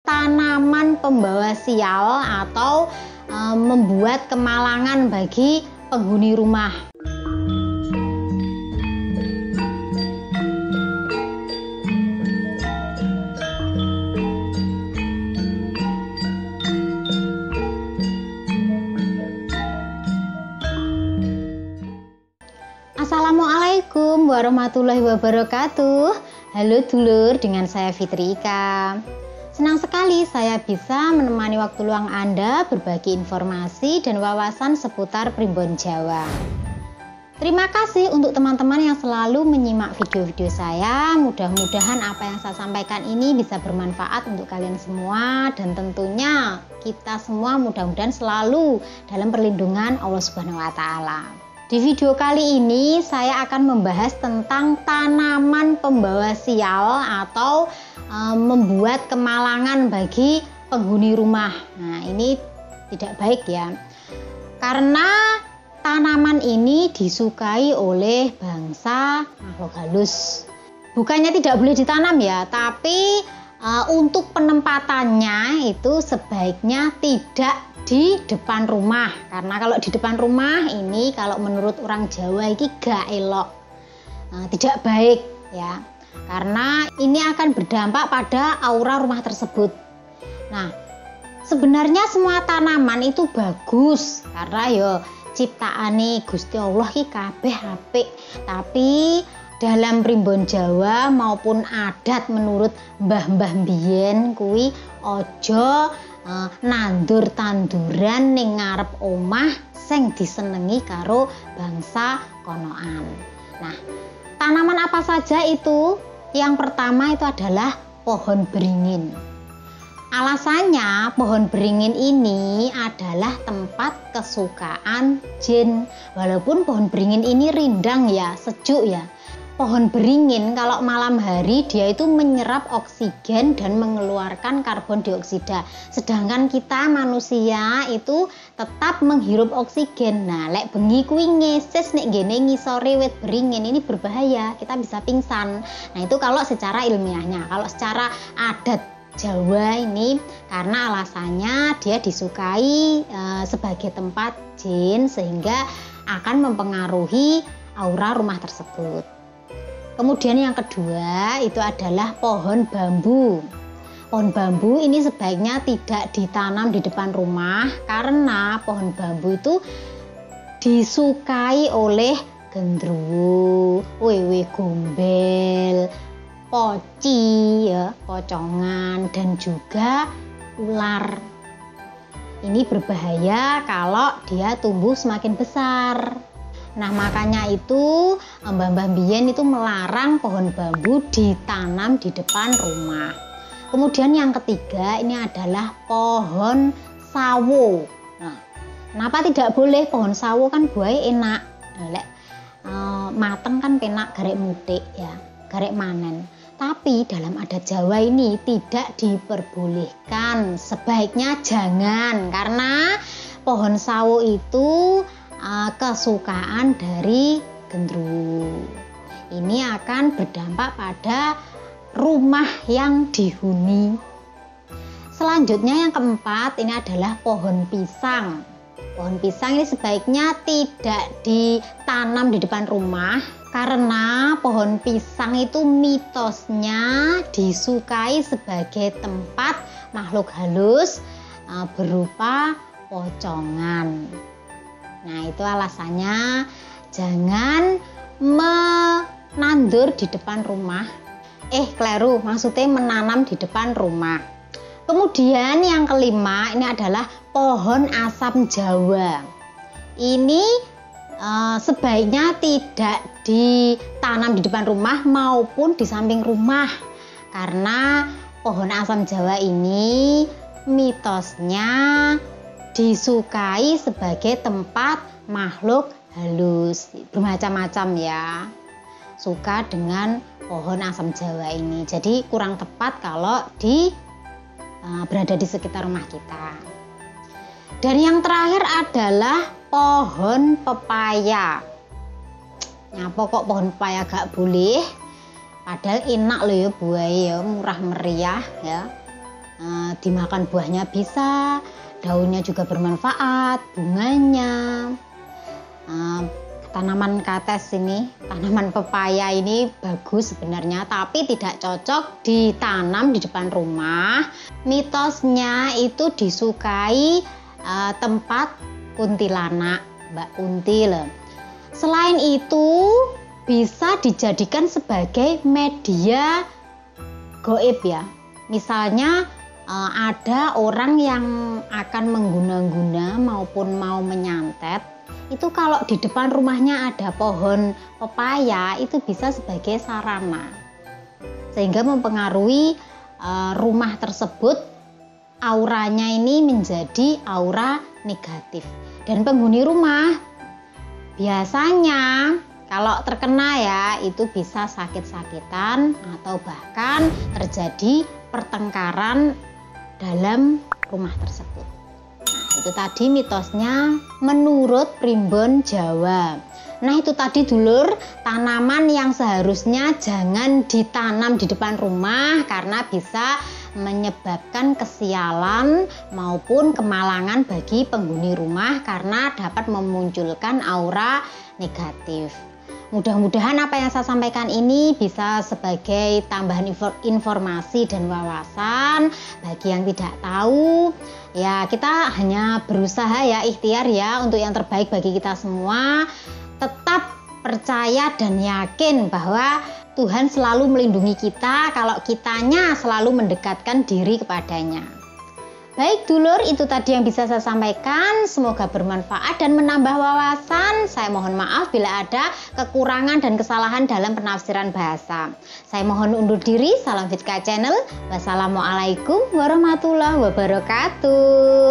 tanaman pembawa sial atau membuat kemalangan bagi penghuni rumah. Assalamualaikum warahmatullahi wabarakatuh. Halo dulur, dengan saya Fitri Ika. Senang sekali saya bisa menemani waktu luang Anda berbagi informasi dan wawasan seputar primbon Jawa. Terima kasih untuk teman-teman yang selalu menyimak video-video saya. Mudah-mudahan apa yang saya sampaikan ini bisa bermanfaat untuk kalian semua, dan tentunya kita semua mudah-mudahan selalu dalam perlindungan Allah Subhanahu wa Ta'ala. Di video kali ini saya akan membahas tentang tanaman pembawa sial atau membuat kemalangan bagi penghuni rumah. Nah, ini tidak baik ya. Karena tanaman ini disukai oleh bangsa makhluk halus. Bukannya tidak boleh ditanam ya, tapi untuk penempatannya itu sebaiknya tidak di depan rumah, karena kalau di depan rumah ini kalau menurut orang Jawa ini gak elok, tidak baik ya, karena ini akan berdampak pada aura rumah tersebut. Nah, sebenarnya semua tanaman itu bagus karena yo ciptaane Gusti Allah ki kabeh apik, tapi dalam primbon Jawa maupun adat menurut mbah-mbah biyen kuwi ojo nandur tanduran ning ngarep omah sing disenengi karo bangsa konoan. Nah, tanaman apa saja itu? Yang pertama itu adalah pohon beringin. Alasannya pohon beringin ini adalah tempat kesukaan jin. Walaupun pohon beringin ini rindang ya, sejuk ya. Pohon beringin kalau malam hari dia itu menyerap oksigen dan mengeluarkan karbon dioksida. Sedangkan kita manusia itu tetap menghirup oksigen. Nah, lek bengi kuwi ngeses nek gene ngisore wit beringin ini berbahaya, kita bisa pingsan. Nah, itu kalau secara ilmiahnya. Kalau secara adat Jawa ini karena alasannya dia disukai sebagai tempat jin sehingga akan mempengaruhi aura rumah tersebut. Kemudian yang kedua itu adalah pohon bambu. Pohon bambu ini sebaiknya tidak ditanam di depan rumah karena pohon bambu itu disukai oleh gendruwo, wewe gombel, poci, ya, pocongan, dan juga ular. Ini berbahaya kalau dia tumbuh semakin besar. Nah, makanya itu mbah-mbah biyen itu melarang pohon bambu ditanam di depan rumah. Kemudian yang ketiga ini adalah pohon sawo. Nah, kenapa tidak boleh? Pohon sawo kan buahnya enak. Lek mateng kan penak garek mutik ya, garek manen. Tapi dalam adat Jawa ini tidak diperbolehkan. Sebaiknya jangan, karena pohon sawo itu kesukaan dari gendruwo. Ini akan berdampak pada rumah yang dihuni. Selanjutnya yang keempat ini adalah pohon pisang. Pohon pisang ini sebaiknya tidak ditanam di depan rumah karena pohon pisang itu mitosnya disukai sebagai tempat makhluk halus berupa pocongan. Nah, itu alasannya jangan menandur di depan rumah. Kleru, maksudnya menanam di depan rumah. Kemudian yang kelima ini adalah pohon asam Jawa. Ini sebaiknya tidak ditanam di depan rumah maupun di samping rumah. Karena pohon asam Jawa ini mitosnya disukai sebagai tempat makhluk halus, bermacam-macam ya, suka dengan pohon asam Jawa ini. Jadi kurang tepat kalau berada di sekitar rumah kita. Dan yang terakhir adalah pohon pepaya. Nah, pokok pohon pepaya gak boleh, padahal enak loh ya buahnya ya, murah meriah ya. dimakan buahnya bisa, daunnya juga bermanfaat, bunganya. Tanaman kates ini, tanaman pepaya ini bagus sebenarnya, tapi tidak cocok ditanam di depan rumah. Mitosnya itu disukai tempat kuntilanak, Mbak Until. Selain itu bisa dijadikan sebagai media gaib ya. Misalnya ada orang yang akan mengguna-guna maupun mau menyantet, itu kalau di depan rumahnya ada pohon pepaya, itu bisa sebagai sarana sehingga mempengaruhi rumah tersebut, auranya ini menjadi aura negatif. Dan penghuni rumah biasanya kalau terkena ya itu bisa sakit-sakitan atau bahkan terjadi pertengkaran dalam rumah tersebut. Nah, itu tadi mitosnya menurut primbon Jawa. Nah, itu tadi dulur, tanaman yang seharusnya jangan ditanam di depan rumah karena bisa menyebabkan kesialan maupun kemalangan bagi penghuni rumah karena dapat memunculkan aura negatif. Mudah-mudahan apa yang saya sampaikan ini bisa sebagai tambahan informasi dan wawasan bagi yang tidak tahu. Ya, kita hanya berusaha ya, ikhtiar ya untuk yang terbaik bagi kita semua. Tetap percaya dan yakin bahwa Tuhan selalu melindungi kita kalau kitanya selalu mendekatkan diri kepadanya. Baik dulur, itu tadi yang bisa saya sampaikan. Semoga bermanfaat dan menambah wawasan. Saya mohon maaf bila ada kekurangan dan kesalahan dalam penafsiran bahasa. Saya mohon undur diri. Salam Fitrika Channel. Wassalamualaikum warahmatullahi wabarakatuh.